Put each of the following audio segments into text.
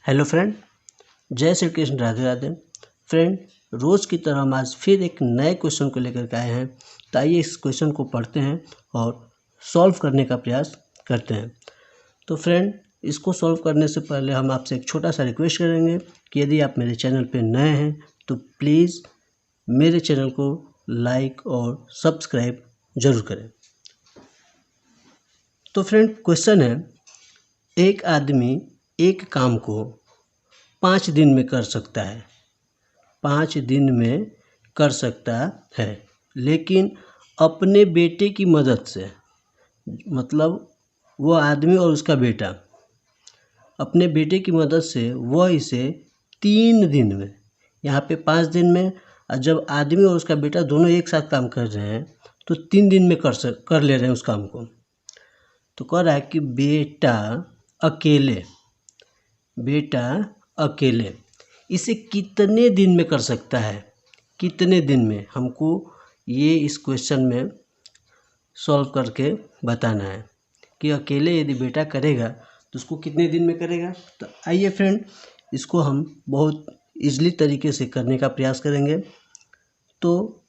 Hello friend, जय Shri Krishna, Radhe Radhe. Friend, रोज़ की तरह हम आज फिर एक नए क्वेश्चन को लेकर के आए हैं। तो आइए इस क्वेश्चन को पढ़ते हैं और सॉल्व करने का प्रयास करते हैं। तो फ्रेंड, इसको सॉल्व करने से पहले हम आपसे एक छोटा सा रिक्वेस्ट करेंगे कि यदि आप मेरे चैनल पर नए हैं तो प्लीज़ मेरे चैनल को लाइक और सब्सक्राइब ज़रूर करें। तो फ्रेंड, क्वेश्चन है, एक आदमी एक काम को 5 दिन में कर सकता है, 5 दिन में कर सकता है, लेकिन अपने बेटे की मदद से, मतलब वो आदमी और उसका बेटा अपने बेटे की मदद से वह इसे 3 दिन में, यहाँ पे 5 दिन में, और जब आदमी और उसका बेटा दोनों एक साथ काम कर रहे हैं तो 3 दिन में कर ले रहे हैं उस काम को। तो कह रहा है कि बेटा अकेले इसे कितने दिन में कर सकता है, कितने दिन में, हमको ये इस क्वेश्चन में सॉल्व करके बताना है कि अकेले यदि बेटा करेगा तो उसको कितने दिन में करेगा। तो आइए फ्रेंड, इसको हम बहुत ईजिली तरीके से करने का प्रयास करेंगे। तो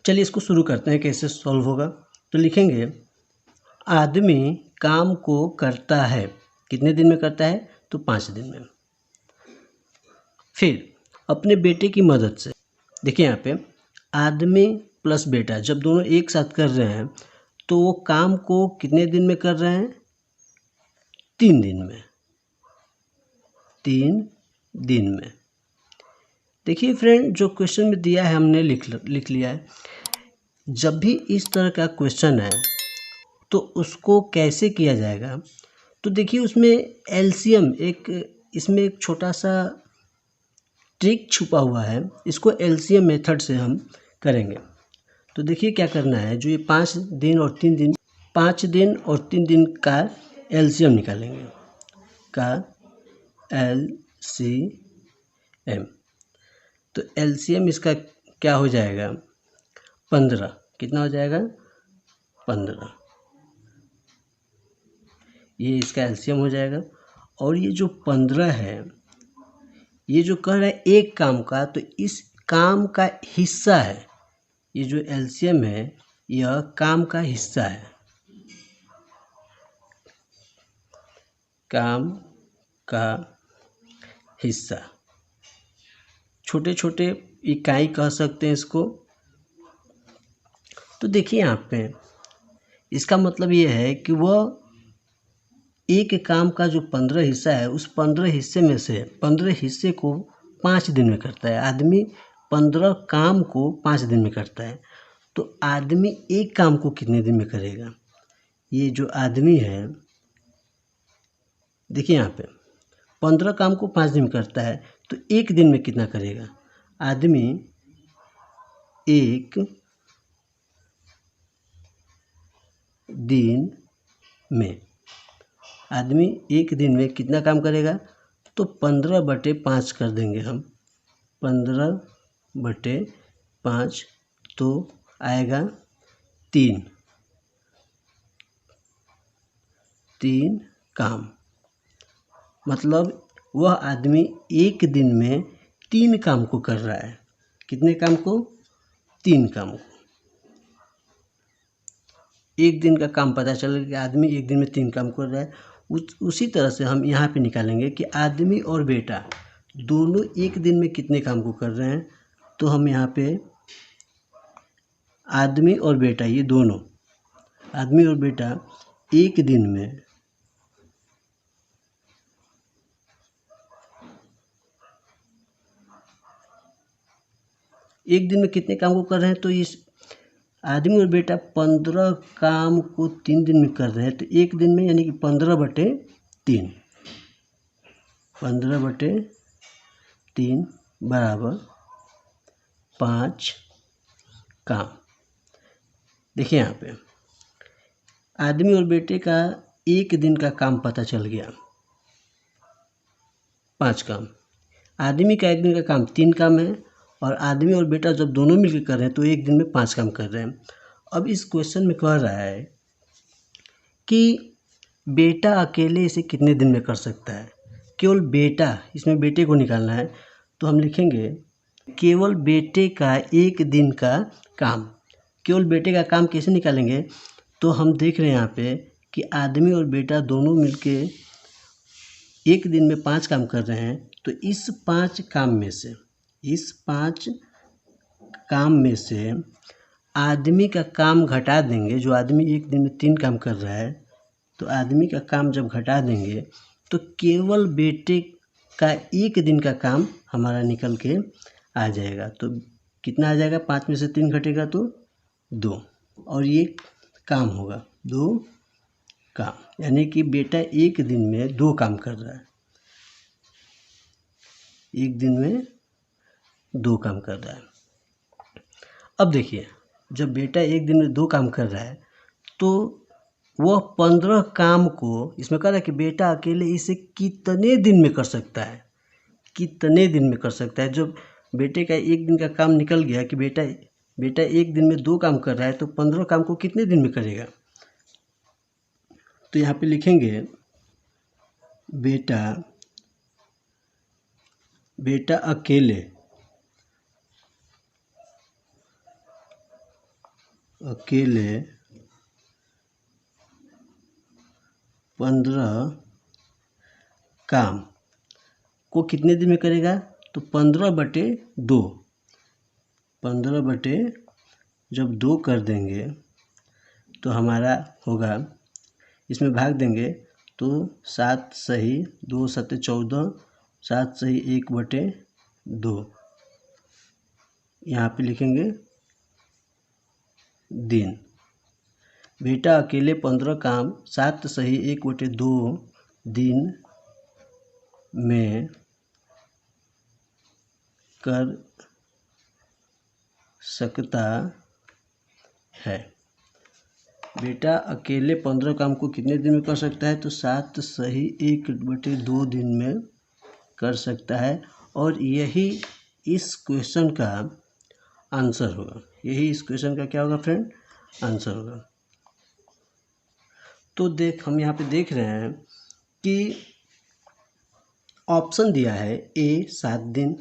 चलिए इसको शुरू करते हैं, कैसे सॉल्व होगा। तो लिखेंगे, आदमी काम को करता है, कितने दिन में करता है, तो 5 दिन में। फिर अपने बेटे की मदद से, देखिए यहाँ पे आदमी प्लस बेटा जब दोनों एक साथ कर रहे हैं तो वो काम को कितने दिन में कर रहे हैं, 3 दिन में, 3 दिन में। देखिए फ्रेंड, जो क्वेश्चन में दिया है हमने लिख लिया है। जब भी इस तरह का क्वेश्चन है तो उसको कैसे किया जाएगा, तो देखिए उसमें एलसीएम, इसमें एक छोटा सा ट्रिक छुपा हुआ है, इसको एलसीएम मेथड से हम करेंगे। तो देखिए क्या करना है, जो ये 5 दिन और 3 दिन, 5 दिन और 3 दिन का एलसीएम निकालेंगे, का एलसीएम। तो एलसीएम इसका क्या हो जाएगा, 15। कितना हो जाएगा, 15। ये इसका एलसीएम हो जाएगा। और ये जो 15 है, ये जो कह रहा है एक काम का, तो इस काम का हिस्सा है। ये जो एलसीएम है यह काम का हिस्सा है, काम का हिस्सा, छोटे छोटे इकाई कह सकते हैं इसको। तो देखिए यहाँ पे इसका मतलब ये है कि वह एक काम का जो 15 हिस्सा है, उस 15 हिस्से में से 15 हिस्से को 5 दिन में करता है। आदमी 15 काम को 5 दिन में करता है, तो आदमी एक काम को कितने दिन में करेगा। ये जो आदमी है, देखिए यहाँ पे 15 काम को 5 दिन में करता है, तो एक दिन में कितना करेगा। आदमी एक दिन में, आदमी एक दिन में कितना काम करेगा, तो 15/5 कर देंगे हम, 15/5, तो आएगा 3 काम। मतलब वह आदमी एक दिन में 3 काम को कर रहा है। कितने काम को, 3 काम को। एक दिन का काम पता चल कि आदमी एक दिन में 3 काम कर रहा है। उसी तरह से हम यहाँ पे निकालेंगे कि आदमी और बेटा दोनों एक दिन में कितने काम को कर रहे हैं। तो हम यहाँ पे आदमी और बेटा, ये दोनों आदमी और बेटा एक दिन में कितने काम को कर रहे हैं, तो इस आदमी और बेटा 15 काम को 3 दिन में कर रहे हैं, तो एक दिन में यानी कि 15/3, 15/3 बराबर 5 काम। देखिए यहाँ पे आदमी और बेटे का एक दिन का काम पता चल गया, 5 काम। आदमी का एक दिन का काम 3 काम है, और आदमी और बेटा जब दोनों मिलकर कर रहे हैं तो एक दिन में 5 काम कर रहे हैं। अब इस क्वेश्चन में कह रहा है कि बेटा अकेले इसे कितने दिन में कर सकता है। केवल बेटा, इसमें बेटे को निकालना है, तो हम लिखेंगे केवल बेटे का एक दिन का काम। केवल बेटे का काम कैसे निकालेंगे, तो हम देख रहे हैं यहाँ पे कि आदमी और बेटा दोनों मिलके एक दिन में 5 काम कर रहे हैं, तो इस 5 काम में से आदमी का काम घटा देंगे। जो आदमी एक दिन में 3 काम कर रहा है, तो आदमी का काम जब घटा देंगे तो केवल बेटे का एक दिन का काम हमारा निकल के आ जाएगा। तो कितना आ जाएगा, 5 में से 3 घटेगा तो 2, और ये काम होगा 2 काम, यानी कि बेटा एक दिन में 2 काम कर रहा है, एक दिन में 2 काम कर रहा है। अब देखिए, जब बेटा एक दिन में 2 काम कर रहा है तो वह 15 काम को, इसमें कह रहा है कि बेटा अकेले इसे कितने दिन में कर सकता है, कितने दिन में कर सकता है। जब बेटे का एक दिन का काम निकल गया कि बेटा एक दिन में 2 काम कर रहा है, तो 15 काम को कितने दिन में करेगा। तो यहाँ पे लिखेंगे बेटा अकेले 15 काम को कितने दिन में करेगा, तो 15/2, 15 जब 2 कर देंगे तो हमारा होगा, इसमें भाग देंगे तो 7 सही 2 7 14, 7 सही 1/2, यहाँ पे लिखेंगे दिन। बेटा अकेले 15 काम 7 सही 1/2 दिन में कर सकता है। बेटा अकेले 15 काम को कितने दिन में कर सकता है, तो 7 सही 1/2 दिन में कर सकता है, और यही इस क्वेश्चन का आंसर होगा। यही इस क्वेश्चन का क्या होगा फ्रेंड, आंसर होगा। तो हम यहाँ पे देख रहे हैं कि ऑप्शन दिया है, ए 7 दिन,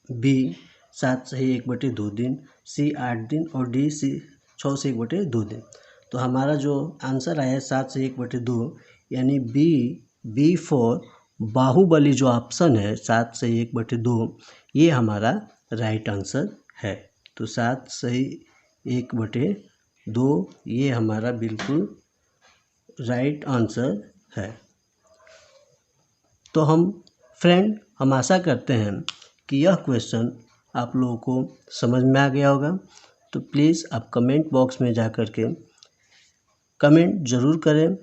बी 7 सही 1/2 दिन, सी 8 दिन, और डी 6 से 1/2 दिन। तो हमारा जो आंसर आया है 7 से 1/2, यानी बी फॉर बाहुबली जो ऑप्शन है 7 से 1/2, ये हमारा राइट आंसर है। तो 7 सही 1/2 ये हमारा बिल्कुल राइट आंसर है। तो हम आशा करते हैं कि यह क्वेश्चन आप लोगों को समझ में आ गया होगा। तो प्लीज़ आप कमेंट बॉक्स में जा कर के कमेंट ज़रूर करें।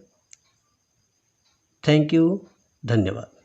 थैंक यू, धन्यवाद।